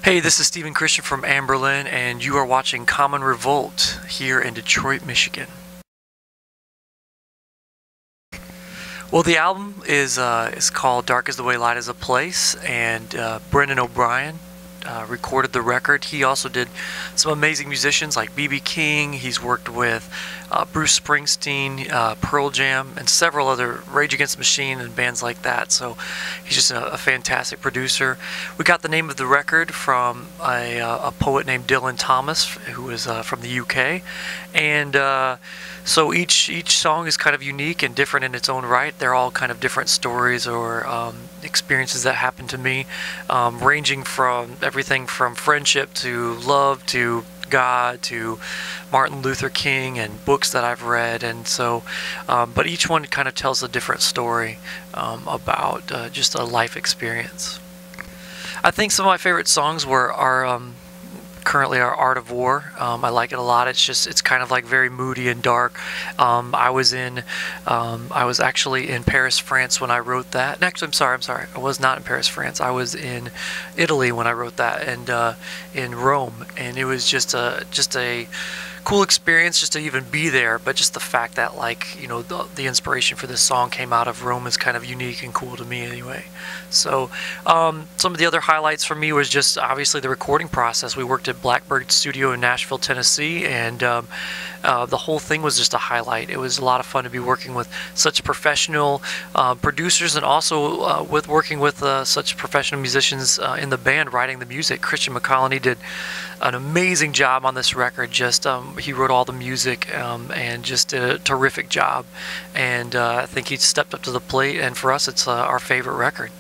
Hey, this is Stephen Christian from Anberlin, and you are watching Common Revolt here in Detroit, Michigan. Well, the album is called Dark Is the Way, Light Is a Place, and Brendan O'Brien recorded the record. He also did some amazing musicians like B.B. King. He's worked with Bruce Springsteen, Pearl Jam, and several other Rage Against the Machine and bands like that. So he's just a fantastic producer. We got the name of the record from a poet named Dylan Thomas, who is from the UK, and so each song is kind of unique and different in its own right. They're all kind of different stories or experiences that happened to me, ranging from everything from friendship to love to God to Martin Luther King and books that I've read. And so, but each one kind of tells a different story about just a life experience. I think some of my favorite songs are currently our Art of War. I like it a lot. It's kind of like very moody and dark. I was actually in Paris, France when I wrote that. And actually, I'm sorry. I was not in Paris, France. I was in Italy when I wrote that, and in Rome. And it was just a cool experience just to even be there. But just the fact that, like, you know, the inspiration for this song came out of Rome is kind of unique and cool to me anyway. So some of the other highlights for me was just obviously the recording process. We worked at Blackbird Studio in Nashville, Tennessee, and the whole thing was just a highlight. It was a lot of fun to be working with such professional producers, and also with working with such professional musicians in the band writing the music. Christian McCollany did an amazing job on this record. Just he wrote all the music and just did a terrific job. And I think he stepped up to the plate, and for us it's our favorite record.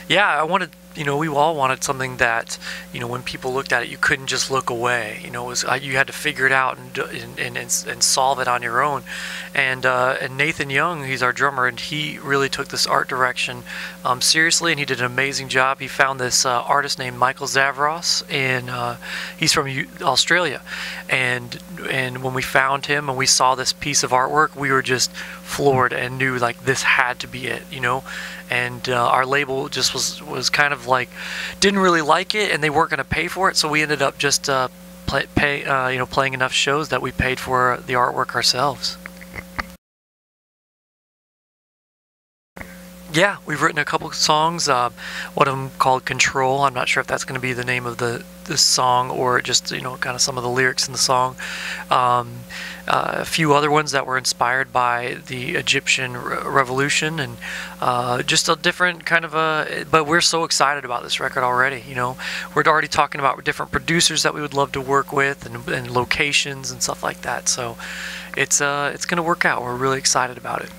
Yeah, I wanted, you know, we all wanted something that, you know, when people looked at it, you couldn't just look away. You know, it was you had to figure it out and solve it on your own. And Nathan Young, he's our drummer, and he really took this art direction seriously, and he did an amazing job. He found this artist named Michael Zavros, and he's from Australia. And when we found him and we saw this piece of artwork, we were just floored and knew, like, this had to be it, you know. And our label just was kind of like, didn't really like it, and they weren't going to pay for it, so we ended up just playing enough shows that we paid for the artwork ourselves. Yeah, we've written a couple songs. One of them called Control. I'm not sure if that's going to be the name of this song or just, you know, kind of some of the lyrics in the song. A few other ones that were inspired by the Egyptian revolution, and just a different kind of but we're so excited about this record already. You know, we're already talking about different producers that we would love to work with, and locations and stuff like that. So it's going to work out. We're really excited about it.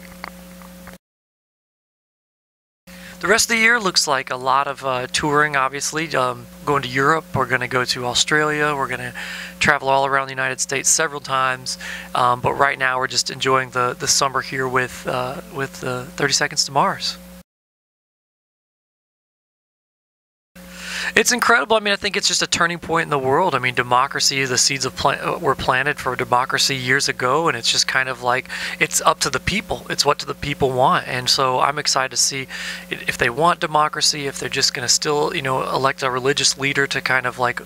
The rest of the year looks like a lot of touring, obviously. Going to Europe, we're going to go to Australia, we're going to travel all around the United States several times. But right now we're just enjoying the summer here with 30 Seconds to Mars. It's incredible. I mean, I think it's just a turning point in the world. I mean, democracy, the seeds were planted for democracy years ago, and it's just kind of like, it's up to the people. It's what do the people want. And so I'm excited to see if they want democracy, if they're just going to still, you know, elect a religious leader to kind of like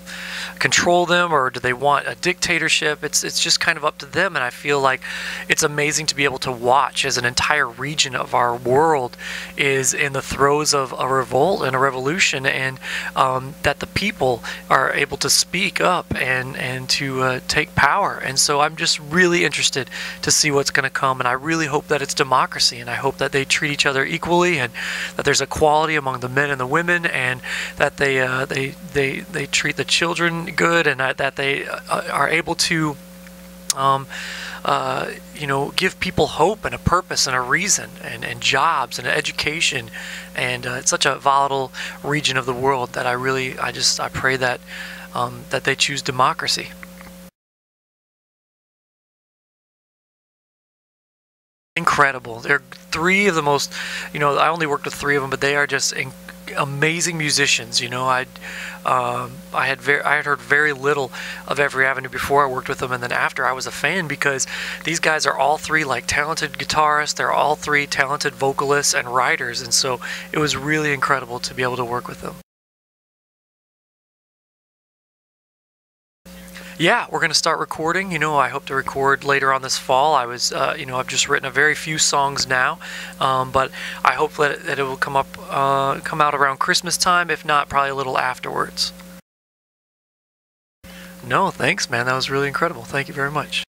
control them, or do they want a dictatorship? It's just kind of up to them. And I feel like it's amazing to be able to watch as an entire region of our world is in the throes of a revolt and a revolution, and that the people are able to speak up and to take power. And so I'm just really interested to see what's going to come, and I really hope that it's democracy, and I hope that they treat each other equally, and that there's equality among the men and the women, and that they treat the children good, and that they are able to you know, give people hope and a purpose and a reason, and jobs and education. And it's such a volatile region of the world that I pray that that they choose democracy. Incredible. They're three of the most, you know, I only worked with three of them, but they are just amazing musicians. You know, I had heard very little of Every Avenue before I worked with them, and then after I was a fan because these guys are all three like talented guitarists. They're all three talented vocalists and writers, and so it was really incredible to be able to work with them. Yeah, we're going to start recording. You know, I hope to record later on this fall. You know, I've just written a very few songs now, but I hope that it will come out around Christmas time, if not, probably a little afterwards. No, thanks, man. That was really incredible. Thank you very much.